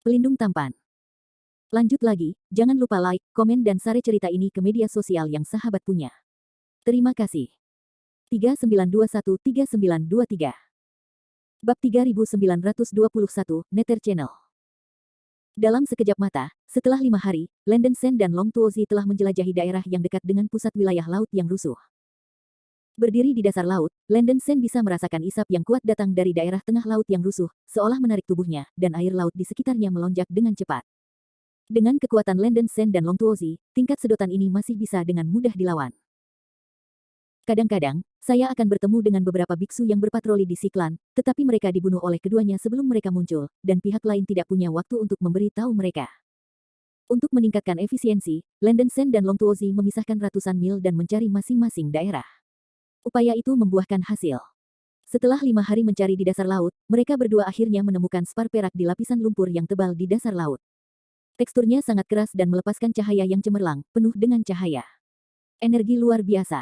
Pelindung tampan. Lanjut lagi, jangan lupa like, komen dan share cerita ini ke media sosial yang sahabat punya. Terima kasih. 39213923 Bab 3921, Nether Channel. Dalam sekejap mata, setelah 5 hari, Landen Sen dan Long Tuozi telah menjelajahi daerah yang dekat dengan pusat wilayah laut yang rusuh. Berdiri di dasar laut, Landen Sen bisa merasakan isap yang kuat datang dari daerah tengah laut yang rusuh, seolah menarik tubuhnya, dan air laut di sekitarnya melonjak dengan cepat. Dengan kekuatan Landen Sen dan Long Tuozi, tingkat sedotan ini masih bisa dengan mudah dilawan. Kadang-kadang, saya akan bertemu dengan beberapa biksu yang berpatroli di Siklan, tetapi mereka dibunuh oleh keduanya sebelum mereka muncul, dan pihak lain tidak punya waktu untuk memberi tahu mereka. Untuk meningkatkan efisiensi, Landen Sen dan Long Tuozi memisahkan ratusan mil dan mencari masing-masing daerah. Upaya itu membuahkan hasil. Setelah 5 hari mencari di dasar laut, mereka berdua akhirnya menemukan spar perak di lapisan lumpur yang tebal di dasar laut. Teksturnya sangat keras dan melepaskan cahaya yang cemerlang, penuh dengan cahaya. Energi luar biasa.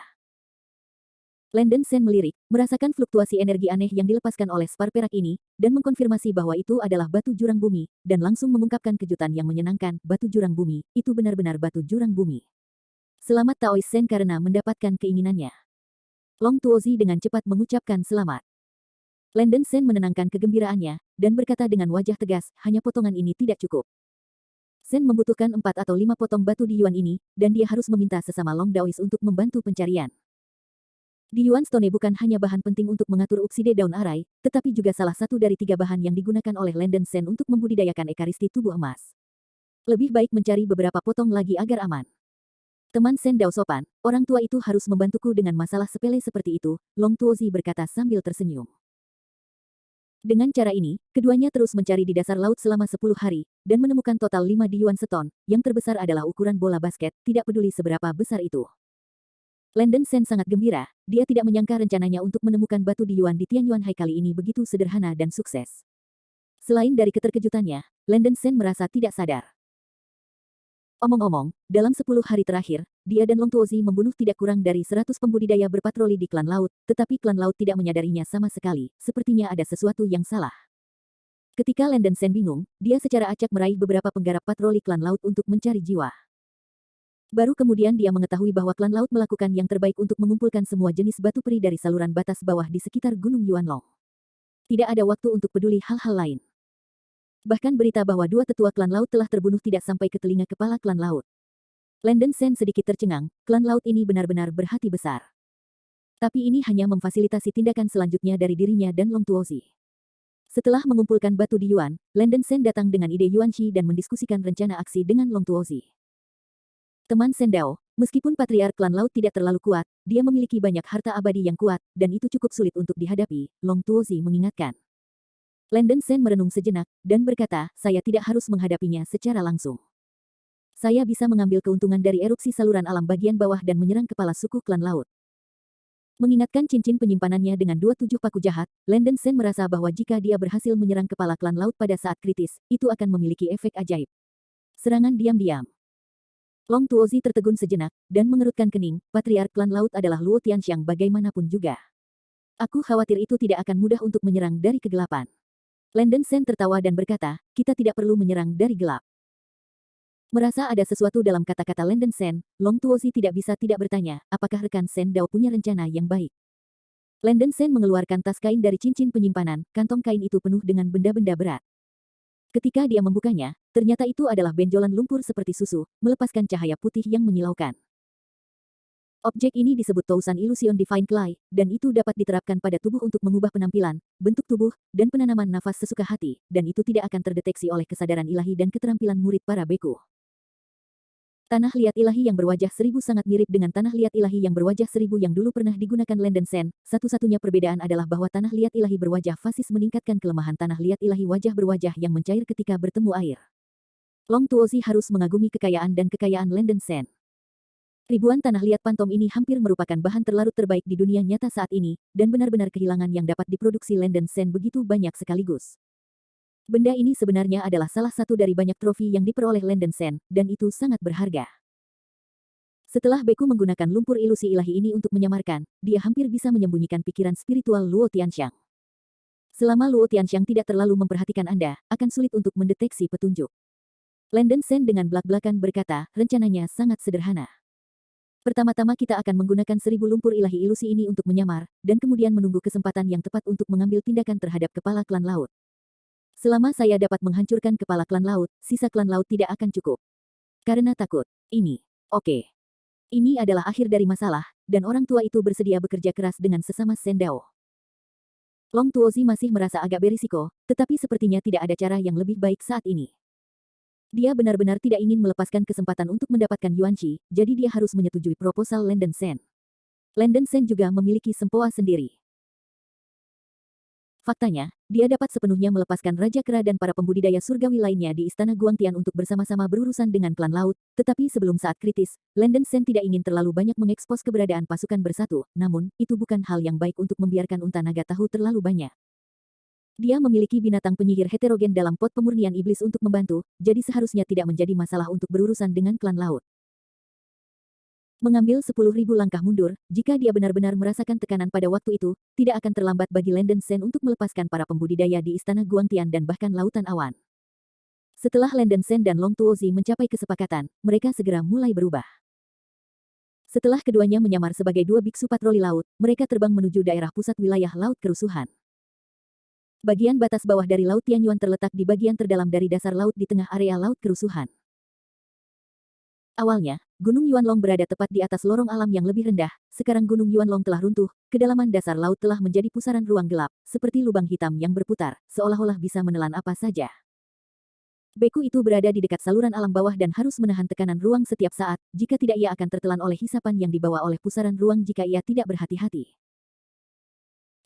Landen Sen melirik, merasakan fluktuasi energi aneh yang dilepaskan oleh spar perak ini, dan mengkonfirmasi bahwa itu adalah batu jurang bumi, dan langsung mengungkapkan kejutan yang menyenangkan, batu jurang bumi, itu benar-benar batu jurang bumi. Selamat Taois Sen karena mendapatkan keinginannya. Long Tuozi dengan cepat mengucapkan selamat. Landen Sen menenangkan kegembiraannya, dan berkata dengan wajah tegas, hanya potongan ini tidak cukup. Sen membutuhkan 4 atau 5 potong batu di Yuan ini, dan dia harus meminta sesama Long Daois untuk membantu pencarian. Di Yuan Stone bukan hanya bahan penting untuk mengatur oksida daun arai, tetapi juga salah satu dari 3 bahan yang digunakan oleh Landen Sen untuk membudidayakan ekaristi tubuh emas. Lebih baik mencari beberapa potong lagi agar aman. Teman Sen Dao sopan, orang tua itu harus membantuku dengan masalah sepele seperti itu, Long Tuozi berkata sambil tersenyum. Dengan cara ini, keduanya terus mencari di dasar laut selama 10 hari, dan menemukan total 5 di Yuan Stone, yang terbesar adalah ukuran bola basket, tidak peduli seberapa besar itu. Landen Sen sangat gembira, dia tidak menyangka rencananya untuk menemukan batu di Yuan di Tianyuan Hai kali ini begitu sederhana dan sukses. Selain dari keterkejutannya, Landen Sen merasa tidak sadar. Omong-omong, dalam 10 hari terakhir, dia dan Long Tuozi membunuh tidak kurang dari 100 pembudidaya berpatroli di klan laut, tetapi klan laut tidak menyadarinya sama sekali, sepertinya ada sesuatu yang salah. Ketika Landen Sen bingung, dia secara acak meraih beberapa penggarap patroli klan laut untuk mencari jiwa. Baru kemudian dia mengetahui bahwa klan laut melakukan yang terbaik untuk mengumpulkan semua jenis batu peri dari saluran batas bawah di sekitar Gunung Yuanlong. Tidak ada waktu untuk peduli hal-hal lain. Bahkan berita bahwa 2 tetua klan laut telah terbunuh tidak sampai ke telinga kepala klan laut. Landen Sen sedikit tercengang, klan laut ini benar-benar berhati besar. Tapi ini hanya memfasilitasi tindakan selanjutnya dari dirinya dan Long Tuozi. Setelah mengumpulkan batu di Yuan, Landen Sen datang dengan ide Yuanxi dan mendiskusikan rencana aksi dengan Long Tuozi. Teman Sen Dao, meskipun patriark klan laut tidak terlalu kuat, dia memiliki banyak harta abadi yang kuat, dan itu cukup sulit untuk dihadapi, Long Tuozi mengingatkan. Landen Sen merenung sejenak, dan berkata, saya tidak harus menghadapinya secara langsung. Saya bisa mengambil keuntungan dari erupsi saluran alam bagian bawah dan menyerang kepala suku klan laut. Mengingatkan cincin penyimpanannya dengan 27 paku jahat, Landen Sen merasa bahwa jika dia berhasil menyerang kepala klan laut pada saat kritis, itu akan memiliki efek ajaib. Serangan diam-diam. Long Tuozi tertegun sejenak, dan mengerutkan kening, patriark klan laut adalah Luo Tianxiang bagaimanapun juga. Aku khawatir itu tidak akan mudah untuk menyerang dari kegelapan. Landen Sen tertawa dan berkata, kita tidak perlu menyerang dari gelap. Merasa ada sesuatu dalam kata-kata Landen Sen, Long Tuozi tidak bisa tidak bertanya, apakah rekan Sen Dao punya rencana yang baik. Landen Sen mengeluarkan tas kain dari cincin penyimpanan, kantong kain itu penuh dengan benda-benda berat. Ketika dia membukanya, ternyata itu adalah benjolan lumpur seperti susu, melepaskan cahaya putih yang menyilaukan. Objek ini disebut Tousan Illusion Divine Clay, dan itu dapat diterapkan pada tubuh untuk mengubah penampilan, bentuk tubuh, dan penanaman nafas sesuka hati, dan itu tidak akan terdeteksi oleh kesadaran ilahi dan keterampilan murid para beku. Tanah liat ilahi yang berwajah 1000 sangat mirip dengan tanah liat ilahi yang berwajah 1000 yang dulu pernah digunakan Landen Sen. Satu-satunya perbedaan adalah bahwa tanah liat ilahi berwajah fasis meningkatkan kelemahan tanah liat ilahi wajah berwajah yang mencair ketika bertemu air. Long Tuozi harus mengagumi kekayaan dan kekayaan Landen Sen. Ribuan tanah liat pantom ini hampir merupakan bahan terlarut terbaik di dunia nyata saat ini, dan benar-benar kehilangan yang dapat diproduksi Landen Sen begitu banyak sekaligus. Benda ini sebenarnya adalah salah satu dari banyak trofi yang diperoleh Landen Sen, dan itu sangat berharga. Setelah Beku menggunakan lumpur ilusi ilahi ini untuk menyamarkan, dia hampir bisa menyembunyikan pikiran spiritual Luo Tianxiang. Selama Luo Tianxiang tidak terlalu memperhatikan Anda, akan sulit untuk mendeteksi petunjuk. Landon Sen dengan belak-belakan berkata, rencananya sangat sederhana. Pertama-tama kita akan menggunakan 1000 lumpur ilahi ilusi ini untuk menyamar, dan kemudian menunggu kesempatan yang tepat untuk mengambil tindakan terhadap kepala klan laut. Selama saya dapat menghancurkan kepala klan laut, sisa klan laut tidak akan cukup. Karena takut. Ini. Oke. Ini adalah akhir dari masalah, dan orang tua itu bersedia bekerja keras dengan sesama Sendao. Long Tuozi masih merasa agak berisiko, tetapi sepertinya tidak ada cara yang lebih baik saat ini. Dia benar-benar tidak ingin melepaskan kesempatan untuk mendapatkan Yuanqi, jadi dia harus menyetujui proposal Landon Sen. Landon Sen juga memiliki sempoa sendiri. Faktanya, dia dapat sepenuhnya melepaskan Raja Kera dan para pembudidaya surgawi lainnya di Istana Guangtian untuk bersama-sama berurusan dengan klan laut, tetapi sebelum saat kritis, Landon Sen tidak ingin terlalu banyak mengekspos keberadaan pasukan bersatu, namun, itu bukan hal yang baik untuk membiarkan unta naga tahu terlalu banyak. Dia memiliki binatang penyihir heterogen dalam pot pemurnian iblis untuk membantu, jadi seharusnya tidak menjadi masalah untuk berurusan dengan klan laut. Mengambil 10.000 langkah mundur, jika dia benar-benar merasakan tekanan pada waktu itu, tidak akan terlambat bagi Landon Sen untuk melepaskan para pembudidaya di Istana Guangtian dan bahkan Lautan Awan. Setelah Landon Sen dan Long Tuozi mencapai kesepakatan, mereka segera mulai berubah. Setelah keduanya menyamar sebagai dua biksu patroli laut, mereka terbang menuju daerah pusat wilayah Laut Kerusuhan. Bagian batas bawah dari Laut Tianyuan terletak di bagian terdalam dari dasar laut di tengah area Laut Kerusuhan. Awalnya, Gunung Yuanlong berada tepat di atas lorong alam yang lebih rendah, sekarang Gunung Yuanlong telah runtuh, kedalaman dasar laut telah menjadi pusaran ruang gelap, seperti lubang hitam yang berputar, seolah-olah bisa menelan apa saja. Beku itu berada di dekat saluran alam bawah dan harus menahan tekanan ruang setiap saat, jika tidak ia akan tertelan oleh hisapan yang dibawa oleh pusaran ruang jika ia tidak berhati-hati.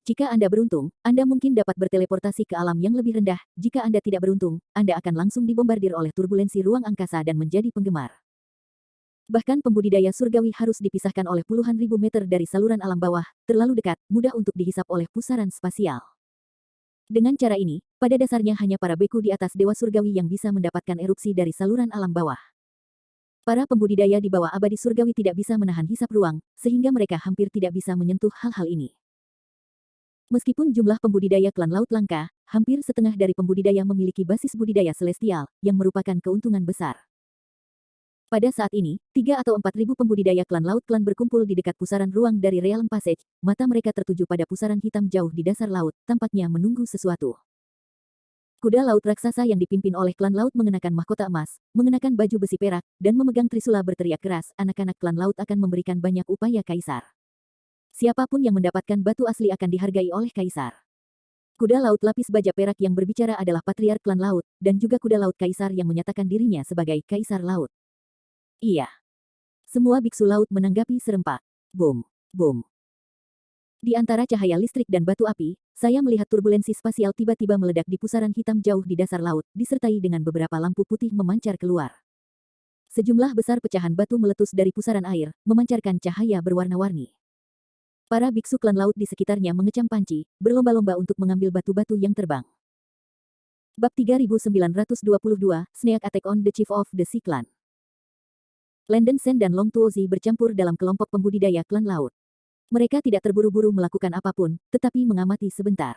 Jika Anda beruntung, Anda mungkin dapat berteleportasi ke alam yang lebih rendah, jika Anda tidak beruntung, Anda akan langsung dibombardir oleh turbulensi ruang angkasa dan menjadi penggemar. Bahkan pembudidaya surgawi harus dipisahkan oleh puluhan ribu meter dari saluran alam bawah, terlalu dekat, mudah untuk dihisap oleh pusaran spasial. Dengan cara ini, pada dasarnya hanya para beku di atas dewa surgawi yang bisa mendapatkan erupsi dari saluran alam bawah. Para pembudidaya di bawah abadi surgawi tidak bisa menahan hisap ruang, sehingga mereka hampir tidak bisa menyentuh hal-hal ini. Meskipun jumlah pembudidaya klan laut langka, hampir setengah dari pembudidaya memiliki basis budidaya celestial, yang merupakan keuntungan besar. Pada saat ini, 3 atau 4 ribu pembudidaya klan laut klan berkumpul di dekat pusaran ruang dari Realm Passage, mata mereka tertuju pada pusaran hitam jauh di dasar laut, tampaknya menunggu sesuatu. Kuda laut raksasa yang dipimpin oleh klan laut mengenakan mahkota emas, mengenakan baju besi perak, dan memegang trisula berteriak keras, anak-anak klan laut akan memberikan banyak upaya kaisar. Siapapun yang mendapatkan batu asli akan dihargai oleh kaisar. Kuda laut lapis baja perak yang berbicara adalah patriark klan laut, dan juga kuda laut kaisar yang menyatakan dirinya sebagai kaisar laut. Iya. Semua biksu laut menanggapi serempak. Boom, boom. Di antara cahaya listrik dan batu api, saya melihat turbulensi spasial tiba-tiba meledak di pusaran hitam jauh di dasar laut, disertai dengan beberapa lampu putih memancar keluar. Sejumlah besar pecahan batu meletus dari pusaran air, memancarkan cahaya berwarna-warni. Para biksu klan laut di sekitarnya mengecam panci, berlomba-lomba untuk mengambil batu-batu yang terbang. Bab 3922, Snake Attack on the Chief of the Sea Clan. Landon Sen dan Long Tuozi bercampur dalam kelompok pembudidaya klan laut. Mereka tidak terburu-buru melakukan apapun, tetapi mengamati sebentar.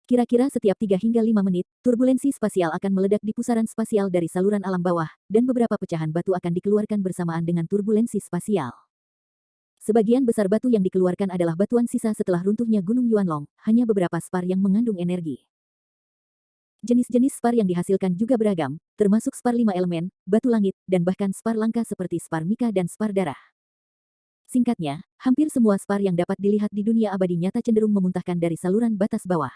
Kira-kira setiap 3 hingga 5 menit, turbulensi spasial akan meledak di pusaran spasial dari saluran alam bawah, dan beberapa pecahan batu akan dikeluarkan bersamaan dengan turbulensi spasial. Sebagian besar batu yang dikeluarkan adalah batuan sisa setelah runtuhnya Gunung Yuanlong, hanya beberapa spar yang mengandung energi. Jenis-jenis spar yang dihasilkan juga beragam, termasuk spar 5 elemen, batu langit, dan bahkan spar langka seperti spar mika dan spar darah. Singkatnya, hampir semua spar yang dapat dilihat di dunia abadi nyata cenderung memuntahkan dari saluran batas bawah.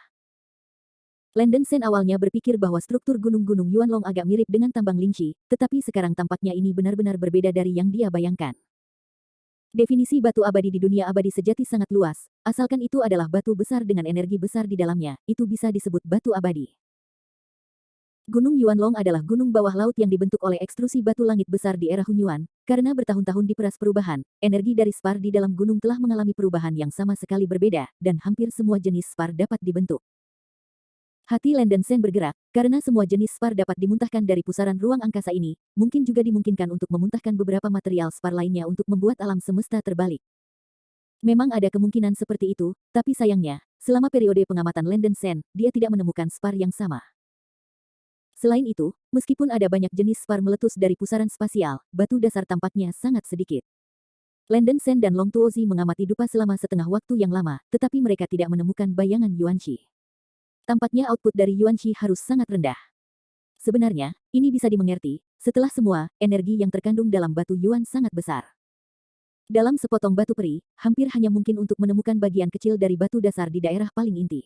Landon Sen awalnya berpikir bahwa struktur gunung-gunung Yuanlong agak mirip dengan tambang Lingxi, tetapi sekarang tampaknya ini benar-benar berbeda dari yang dia bayangkan. Definisi batu abadi di dunia abadi sejati sangat luas, asalkan itu adalah batu besar dengan energi besar di dalamnya, itu bisa disebut batu abadi. Gunung Yuanlong adalah gunung bawah laut yang dibentuk oleh ekstrusi batu langit besar di era Hunyuan. Karena bertahun-tahun diperas perubahan, energi dari spar di dalam gunung telah mengalami perubahan yang sama sekali berbeda, dan hampir semua jenis spar dapat dibentuk. Hati Landon Sen bergerak, karena semua jenis spar dapat dimuntahkan dari pusaran ruang angkasa ini, mungkin juga dimungkinkan untuk memuntahkan beberapa material spar lainnya untuk membuat alam semesta terbalik. Memang ada kemungkinan seperti itu, tapi sayangnya, selama periode pengamatan Landen Sen, dia tidak menemukan spar yang sama. Selain itu, meskipun ada banyak jenis spar meletus dari pusaran spasial, batu dasar tampaknya sangat sedikit. Landen Sen dan Long Tuozi mengamati dupa selama setengah waktu yang lama, tetapi mereka tidak menemukan bayangan Yuanxi. Tampaknya output dari Yuanxi harus sangat rendah. Sebenarnya, ini bisa dimengerti, setelah semua, energi yang terkandung dalam batu Yuan sangat besar. Dalam sepotong batu peri, hampir hanya mungkin untuk menemukan bagian kecil dari batu dasar di daerah paling inti.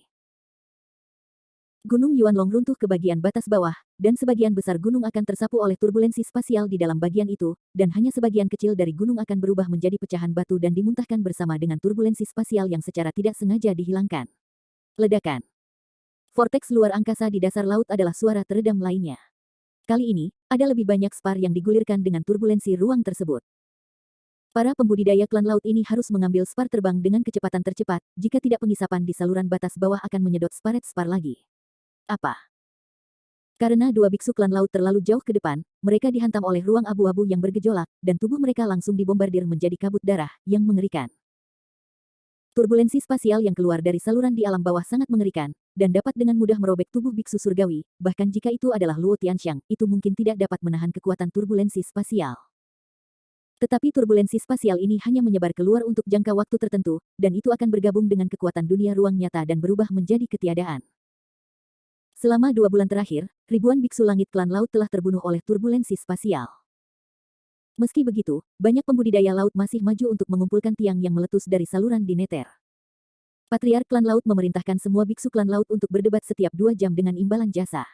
Gunung Yuanlong runtuh ke bagian batas bawah, dan sebagian besar gunung akan tersapu oleh turbulensi spasial di dalam bagian itu, dan hanya sebagian kecil dari gunung akan berubah menjadi pecahan batu dan dimuntahkan bersama dengan turbulensi spasial yang secara tidak sengaja dihilangkan. Ledakan. Vortex luar angkasa di dasar laut adalah suara teredam lainnya. Kali ini, ada lebih banyak spar yang digulirkan dengan turbulensi ruang tersebut. Para pembudidaya klan laut ini harus mengambil spar terbang dengan kecepatan tercepat, jika tidak pengisapan di saluran batas bawah akan menyedot sparet spar lagi. Apa? Karena dua biksu klan laut terlalu jauh ke depan, mereka dihantam oleh ruang abu-abu yang bergejolak, dan tubuh mereka langsung dibombardir menjadi kabut darah, yang mengerikan. Turbulensi spasial yang keluar dari saluran di alam bawah sangat mengerikan, dan dapat dengan mudah merobek tubuh biksu surgawi, bahkan jika itu adalah Luo Tianxiang, itu mungkin tidak dapat menahan kekuatan turbulensi spasial. Tetapi turbulensi spasial ini hanya menyebar keluar untuk jangka waktu tertentu, dan itu akan bergabung dengan kekuatan dunia ruang nyata dan berubah menjadi ketiadaan. Selama 2 bulan terakhir, ribuan biksu langit klan laut telah terbunuh oleh turbulensi spasial. Meski begitu, banyak pembudidaya laut masih maju untuk mengumpulkan tiang yang meletus dari saluran di Nether. Patriark klan laut memerintahkan semua biksu klan laut untuk berdebat setiap 2 jam dengan imbalan jasa.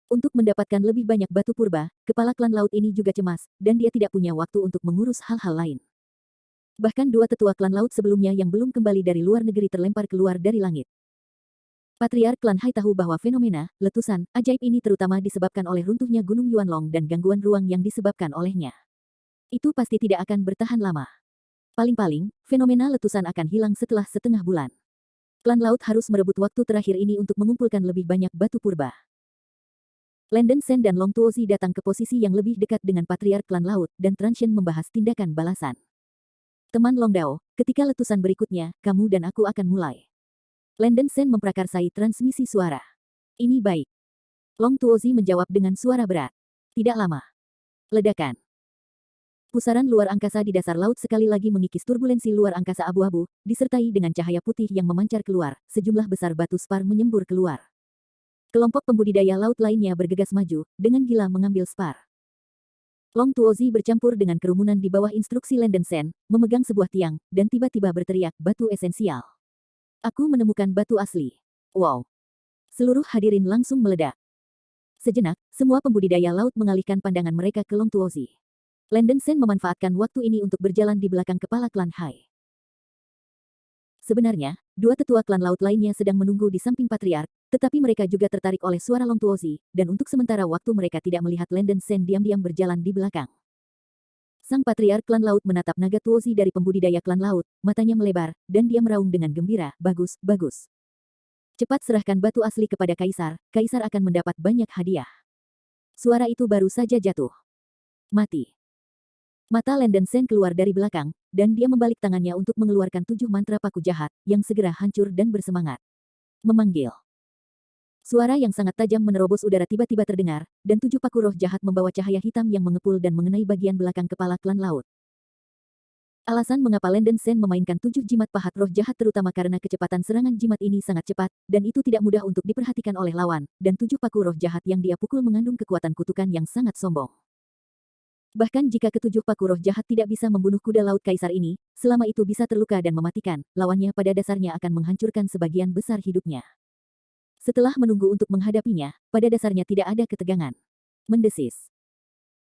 Untuk mendapatkan lebih banyak batu purba, kepala klan laut ini juga cemas, dan dia tidak punya waktu untuk mengurus hal-hal lain. Bahkan 2 tetua klan laut sebelumnya yang belum kembali dari luar negeri terlempar keluar dari langit. Patriark klan Hai tahu bahwa fenomena, letusan, ajaib ini terutama disebabkan oleh runtuhnya Gunung Yuanlong dan gangguan ruang yang disebabkan olehnya. Itu pasti tidak akan bertahan lama. Paling-paling, fenomena letusan akan hilang setelah setengah bulan. Klan laut harus merebut waktu terakhir ini untuk mengumpulkan lebih banyak batu purba. Landen Sen dan Long Tuozi datang ke posisi yang lebih dekat dengan Patriark klan laut, dan Transhen membahas tindakan balasan. Teman Long Dao, ketika letusan berikutnya, kamu dan aku akan mulai. Landen Sen memprakarsai transmisi suara. Ini baik. Long Tuozi menjawab dengan suara berat. Tidak lama. Ledakan. Pusaran luar angkasa di dasar laut sekali lagi mengikis turbulensi luar angkasa abu-abu, disertai dengan cahaya putih yang memancar keluar, sejumlah besar batu spar menyembur keluar. Kelompok pembudidaya laut lainnya bergegas maju, dengan gila mengambil spar. Long Tuozi bercampur dengan kerumunan di bawah instruksi Landen Sen, memegang sebuah tiang, dan tiba-tiba berteriak, batu esensial. Aku menemukan batu asli. Wow. Seluruh hadirin langsung meledak. Sejenak, semua pembudidaya laut mengalihkan pandangan mereka ke Long Tuozi. Landen Sen memanfaatkan waktu ini untuk berjalan di belakang kepala klan Hai. Sebenarnya, 2 tetua klan laut lainnya sedang menunggu di samping Patriark, tetapi mereka juga tertarik oleh suara Long Tuozi, dan untuk sementara waktu mereka tidak melihat Landen Sen diam-diam berjalan di belakang. Sang Patriark klan laut menatap naga Tuozi dari pembudidaya klan laut, matanya melebar, dan dia meraung dengan gembira, bagus, bagus. Cepat serahkan batu asli kepada Kaisar, Kaisar akan mendapat banyak hadiah. Suara itu baru saja jatuh. Mati. Mata Landen Sen keluar dari belakang, dan dia membalik tangannya untuk mengeluarkan 7 mantra paku jahat, yang segera hancur dan bersemangat. Memanggil. Suara yang sangat tajam menerobos udara tiba-tiba terdengar, dan 7 paku roh jahat membawa cahaya hitam yang mengepul dan mengenai bagian belakang kepala klan laut. Alasan mengapa Landen Sen memainkan 7 jimat pahat roh jahat terutama karena kecepatan serangan jimat ini sangat cepat, dan itu tidak mudah untuk diperhatikan oleh lawan, dan 7 paku roh jahat yang dia pukul mengandung kekuatan kutukan yang sangat sombong. Bahkan jika ketujuh paku roh jahat tidak bisa membunuh kuda laut kaisar ini, selama itu bisa terluka dan mematikan, lawannya pada dasarnya akan menghancurkan sebagian besar hidupnya. Setelah menunggu untuk menghadapinya, pada dasarnya tidak ada ketegangan. Mendesis.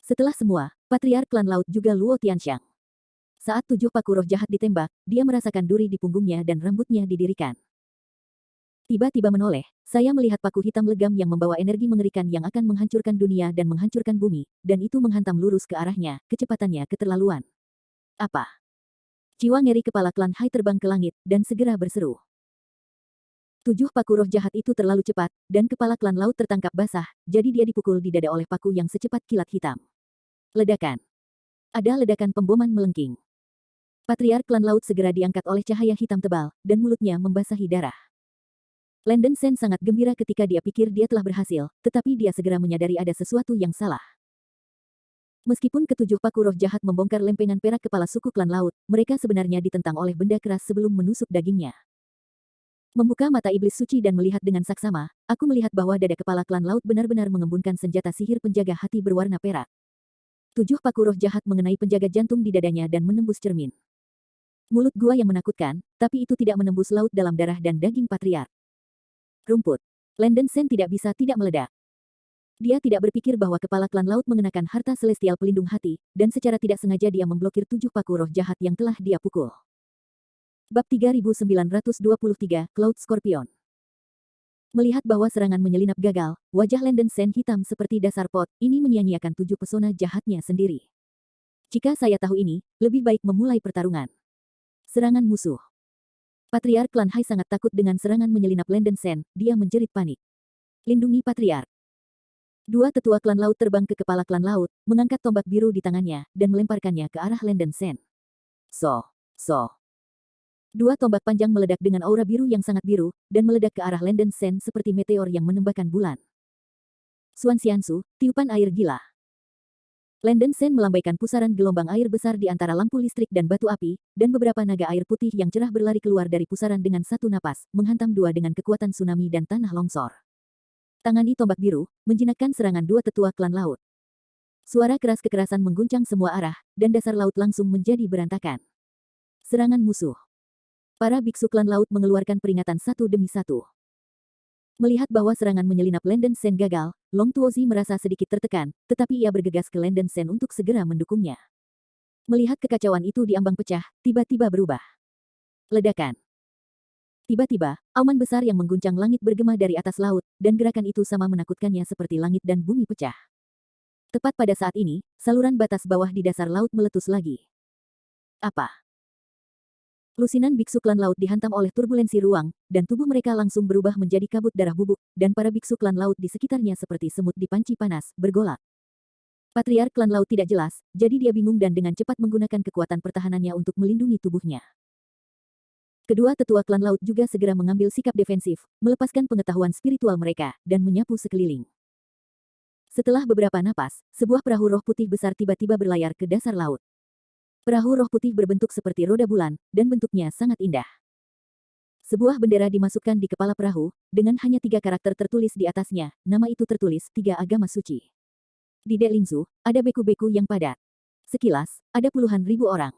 Setelah semua, Patriark klan laut juga Luo Tianxiang. Saat 7 paku roh jahat ditembak, dia merasakan duri di punggungnya dan rambutnya didirikan. Tiba-tiba menoleh, saya melihat paku hitam legam yang membawa energi mengerikan yang akan menghancurkan dunia dan menghancurkan bumi, dan itu menghantam lurus ke arahnya, kecepatannya keterlaluan. Apa? Jiwa ngeri kepala klan Hai terbang ke langit, dan segera berseru. 7 paku roh jahat itu terlalu cepat, dan kepala klan laut tertangkap basah, jadi dia dipukul di dada oleh paku yang secepat kilat hitam. Ledakan. Ada ledakan pemboman melengking. Patriark klan laut segera diangkat oleh cahaya hitam tebal, dan mulutnya membasahi darah. Landen Sen sangat gembira ketika dia pikir dia telah berhasil, tetapi dia segera menyadari ada sesuatu yang salah. Meskipun ketujuh paku roh jahat membongkar lempengan perak kepala suku klan laut, mereka sebenarnya ditentang oleh benda keras sebelum menusuk dagingnya. Membuka mata iblis suci dan melihat dengan saksama, aku melihat bahwa dada kepala klan laut benar-benar mengembunkan senjata sihir penjaga hati berwarna perak. Tujuh paku roh jahat mengenai penjaga jantung di dadanya dan menembus cermin. Mulut gua yang menakutkan, tapi itu tidak menembus laut dalam darah dan daging patriark. Rumput. Landen Sen tidak bisa tidak meledak. Dia tidak berpikir bahwa kepala klan laut mengenakan harta celestial pelindung hati, dan secara tidak sengaja dia memblokir tujuh paku roh jahat yang telah dia pukul. Bab 3923, Cloud Scorpion. Melihat bahwa serangan menyelinap gagal, wajah Landen Sen hitam seperti dasar pot, ini menyia-nyiakan tujuh pesona jahatnya sendiri. Jika saya tahu ini, lebih baik memulai pertarungan. Serangan musuh. Patriark klan Hai sangat takut dengan serangan menyelinap Landen Sen, dia menjerit panik. Lindungi Patriark. Dua tetua klan laut terbang ke kepala klan laut, mengangkat tombak biru di tangannya, dan melemparkannya ke arah Landen Sen. So. Dua tombak panjang meledak dengan aura biru yang sangat biru, dan meledak ke arah Landen Sen seperti meteor yang menembakkan bulan. Xuan Xiansu, tiupan air gila. Landen Sen melambaikan pusaran gelombang air besar di antara lampu listrik dan batu api, dan beberapa naga air putih yang cerah berlari keluar dari pusaran dengan satu napas, menghantam dua dengan kekuatan tsunami dan tanah longsor. Tangani tombak biru, menjinakkan serangan dua tetua klan laut. Suara keras kekerasan mengguncang semua arah, dan dasar laut langsung menjadi berantakan. Serangan musuh. Para biksu klan laut mengeluarkan peringatan satu demi satu. Melihat bahwa serangan menyelinap Landen Sen gagal, Long Tuozi merasa sedikit tertekan, tetapi ia bergegas ke Landen Sen untuk segera mendukungnya. Melihat kekacauan itu diambang pecah, tiba-tiba berubah. Ledakan. Tiba-tiba, auman besar yang mengguncang langit bergema dari atas laut, dan gerakan itu sama menakutkannya seperti langit dan bumi pecah. Tepat pada saat ini, saluran batas bawah di dasar laut meletus lagi. Apa? Lusinan biksu klan laut dihantam oleh turbulensi ruang, dan tubuh mereka langsung berubah menjadi kabut darah bubuk, dan para biksu klan laut di sekitarnya seperti semut di panci panas, bergolak. Patriark klan laut tidak jelas, jadi dia bingung dan dengan cepat menggunakan kekuatan pertahanannya untuk melindungi tubuhnya. Kedua tetua klan laut juga segera mengambil sikap defensif, melepaskan pengetahuan spiritual mereka, dan menyapu sekeliling. Setelah beberapa napas, sebuah perahu roh putih besar tiba-tiba berlayar ke dasar laut. Perahu roh putih berbentuk seperti roda bulan, dan bentuknya sangat indah. Sebuah bendera dimasukkan di kepala perahu, dengan hanya 3 karakter tertulis di atasnya, nama itu tertulis 3 agama suci. Di Delingzu, ada beku-beku yang padat. Sekilas, ada puluhan ribu orang.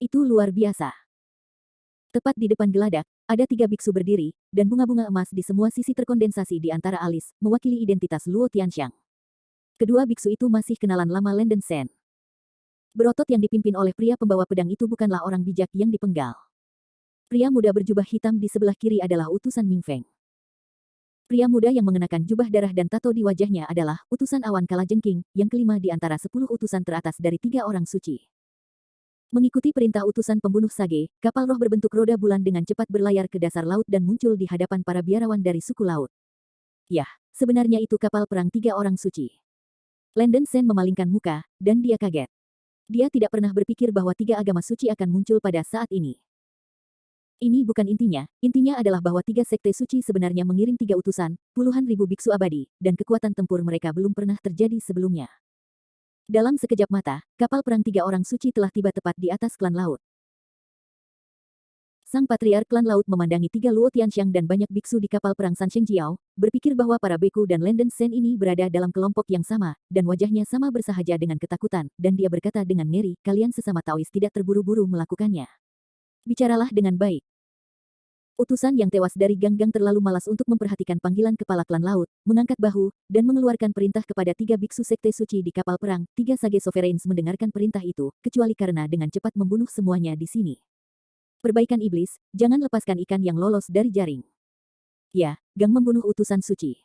Itu luar biasa. Tepat di depan geladak, ada 3 biksu berdiri, dan bunga-bunga emas di semua sisi terkondensasi di antara alis, mewakili identitas Luo Tianxiang. Kedua biksu itu masih kenalan lama Landen Sen. Berotot yang dipimpin oleh pria pembawa pedang itu bukanlah orang bijak yang dipenggal. Pria muda berjubah hitam di sebelah kiri adalah utusan Ming Feng. Pria muda yang mengenakan jubah darah dan tato di wajahnya adalah utusan awan kalajengking, yang kelima di antara 10 utusan teratas dari 3 orang suci. Mengikuti perintah utusan pembunuh Sage, kapal roh berbentuk roda bulan dengan cepat berlayar ke dasar laut dan muncul di hadapan para biarawan dari suku laut. Yah, sebenarnya itu kapal perang 3 orang suci. Landen Sen memalingkan muka, dan dia kaget. Dia tidak pernah berpikir bahwa 3 agama suci akan muncul pada saat ini. Ini bukan intinya adalah bahwa 3 sekte suci sebenarnya mengirim 3 utusan, puluhan ribu biksu abadi, dan kekuatan tempur mereka belum pernah terjadi sebelumnya. Dalam sekejap mata, kapal perang 3 orang suci telah tiba tepat di atas klan laut. Sang patriark klan laut memandangi 3 Luo Tianxiang dan banyak biksu di kapal perang San Shengjiao, berpikir bahwa para beku dan Landen Sen ini berada dalam kelompok yang sama, dan wajahnya sama bersahaja dengan ketakutan, dan dia berkata dengan ngeri, kalian sesama Taois tidak terburu-buru melakukannya. Bicaralah dengan baik. Utusan yang tewas dari gang-gang terlalu malas untuk memperhatikan panggilan kepala klan laut, mengangkat bahu, dan mengeluarkan perintah kepada 3 biksu sekte suci di kapal perang. 3 Sage Sovereigns mendengarkan perintah itu, kecuali karena dengan cepat membunuh semuanya di sini. Perbaikan iblis, jangan lepaskan ikan yang lolos dari jaring. Ya, gang membunuh utusan suci.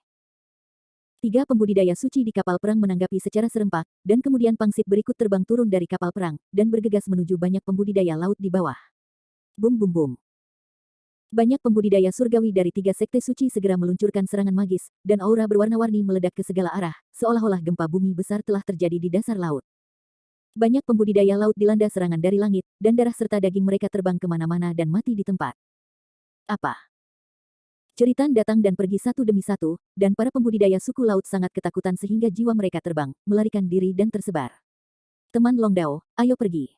3 pembudidaya suci di kapal perang menanggapi secara serempak, dan kemudian pangsit berikut terbang turun dari kapal perang, dan bergegas menuju banyak pembudidaya laut di bawah. Bum bum bum. Banyak pembudidaya surgawi dari 3 sekte suci segera meluncurkan serangan magis, dan aura berwarna-warni meledak ke segala arah, seolah-olah gempa bumi besar telah terjadi di dasar laut. Banyak pembudidaya laut dilanda serangan dari langit, dan darah serta daging mereka terbang kemana-mana dan mati di tempat. Apa? Ceritan datang dan pergi satu demi satu, dan para pembudidaya suku laut sangat ketakutan sehingga jiwa mereka terbang, melarikan diri dan tersebar. Teman Longdao, ayo pergi.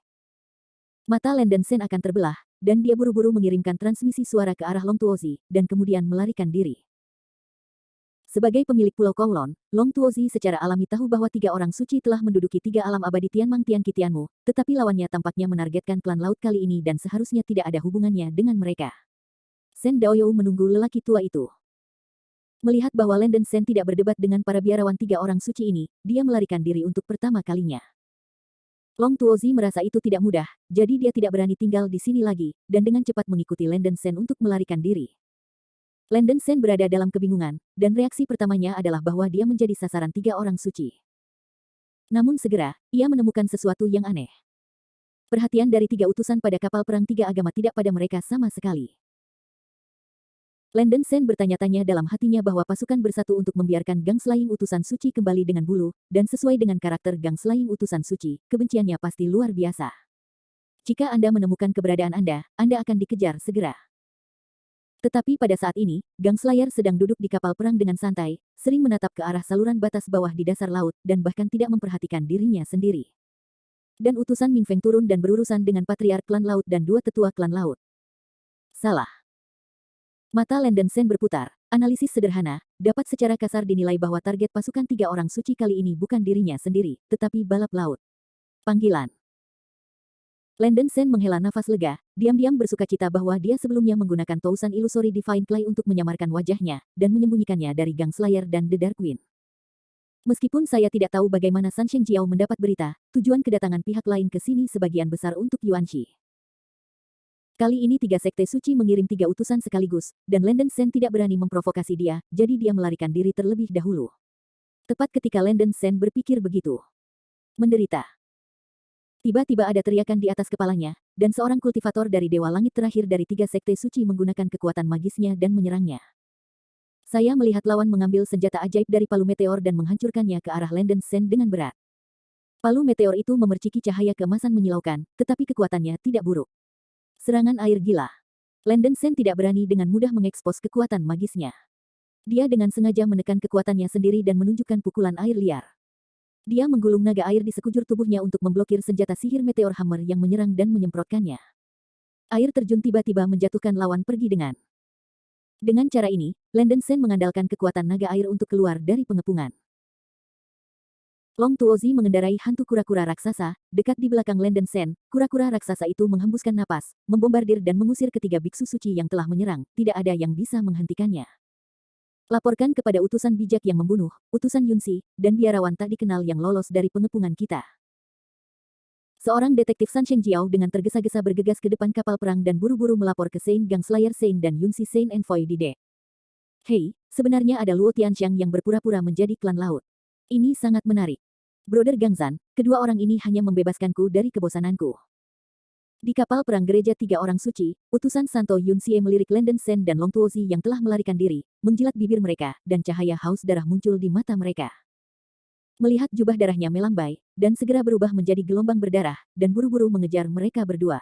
Mata Lenden Sen akan terbelah, dan dia buru-buru mengirimkan transmisi suara ke arah Long Tuozi, dan kemudian melarikan diri. Sebagai pemilik Pulau Kowloon, Long Tuozi secara alami tahu bahwa 3 orang suci telah menduduki 3 alam abadi Tianmang Tianqitianmu, tetapi lawannya tampaknya menargetkan klan laut kali ini dan seharusnya tidak ada hubungannya dengan mereka. Sen Daoyou menunggu lelaki tua itu. Melihat bahwa Lenden Sen tidak berdebat dengan para biarawan 3 orang suci ini, dia melarikan diri untuk pertama kalinya. Long Tuozi merasa itu tidak mudah, jadi dia tidak berani tinggal di sini lagi, dan dengan cepat mengikuti Lenden Sen untuk melarikan diri. Lenden Sen berada dalam kebingungan, dan reaksi pertamanya adalah bahwa dia menjadi sasaran 3 orang suci. Namun segera, ia menemukan sesuatu yang aneh. Perhatian dari 3 utusan pada kapal perang 3 agama tidak pada mereka sama sekali. Lenden Sen bertanya-tanya dalam hatinya bahwa pasukan bersatu untuk membiarkan Gang Slaying utusan suci kembali dengan bulu, dan sesuai dengan karakter Gang Slaying utusan suci, kebenciannya pasti luar biasa. Jika Anda menemukan keberadaan Anda akan dikejar segera. Tetapi pada saat ini, Gang Slayer sedang duduk di kapal perang dengan santai, sering menatap ke arah saluran batas bawah di dasar laut, dan bahkan tidak memperhatikan dirinya sendiri. Dan utusan Ming Feng turun dan berurusan dengan patriark klan laut dan 2 tetua klan laut. Salah. Mata Lenden Sen berputar, analisis sederhana, dapat secara kasar dinilai bahwa target pasukan 3 orang suci kali ini bukan dirinya sendiri, tetapi balap laut. Panggilan. Lenden Sen menghela nafas lega, diam-diam bersukacita bahwa dia sebelumnya menggunakan tousan ilusori Divine Clay untuk menyamarkan wajahnya, dan menyembunyikannya dari Gang Slayer dan The Dark Queen. Meskipun saya tidak tahu bagaimana San Sheng Jiao mendapat berita, tujuan kedatangan pihak lain ke sini sebagian besar untuk Yuanxi. Kali ini 3 sekte suci mengirim 3 utusan sekaligus, dan Lenden Sen tidak berani memprovokasi dia, jadi dia melarikan diri terlebih dahulu. Tepat ketika Lenden Sen berpikir begitu. Menderita. Tiba-tiba ada teriakan di atas kepalanya, dan seorang kultivator dari Dewa Langit terakhir dari 3 sekte suci menggunakan kekuatan magisnya dan menyerangnya. Saya melihat lawan mengambil senjata ajaib dari palu meteor dan menghancurkannya ke arah Lenden Sen dengan berat. Palu meteor itu memerciki cahaya keemasan menyilaukan, tetapi kekuatannya tidak buruk. Serangan air gila. Lenden Sen tidak berani dengan mudah mengekspos kekuatan magisnya. Dia dengan sengaja menekan kekuatannya sendiri dan menunjukkan pukulan air liar. Dia menggulung naga air di sekujur tubuhnya untuk memblokir senjata sihir meteor hammer yang menyerang dan menyemprotkannya. Air terjun tiba-tiba menjatuhkan lawan pergi dengan. Dengan cara ini, Lenden Sen mengandalkan kekuatan naga air untuk keluar dari pengepungan. Long Tuozi mengendarai hantu kura-kura raksasa, dekat di belakang Lenden Sen. Kura-kura raksasa itu menghembuskan napas, membombardir dan mengusir ketiga biksu suci yang telah menyerang, tidak ada yang bisa menghentikannya. Laporkan kepada utusan bijak yang membunuh, utusan Yunxi, dan biarawan tak dikenal yang lolos dari pengepungan kita. Seorang detektif San Sheng Jiao dengan tergesa-gesa bergegas ke depan kapal perang dan buru-buru melapor ke Sein Gang Slayer Sein dan Yunxi Sein Envoy di dek. Hei, sebenarnya ada Luo Tianxiang yang berpura-pura menjadi klan laut. Ini sangat menarik. Brother Gangzan, kedua orang ini hanya membebaskanku dari kebosananku. Di kapal perang gereja 3 orang suci, utusan Santo Yunxie melirik Lenden Sen dan Long Tuozi yang telah melarikan diri, menjilat bibir mereka, dan cahaya haus darah muncul di mata mereka. Melihat jubah darahnya melambai, dan segera berubah menjadi gelombang berdarah, dan buru-buru mengejar mereka berdua.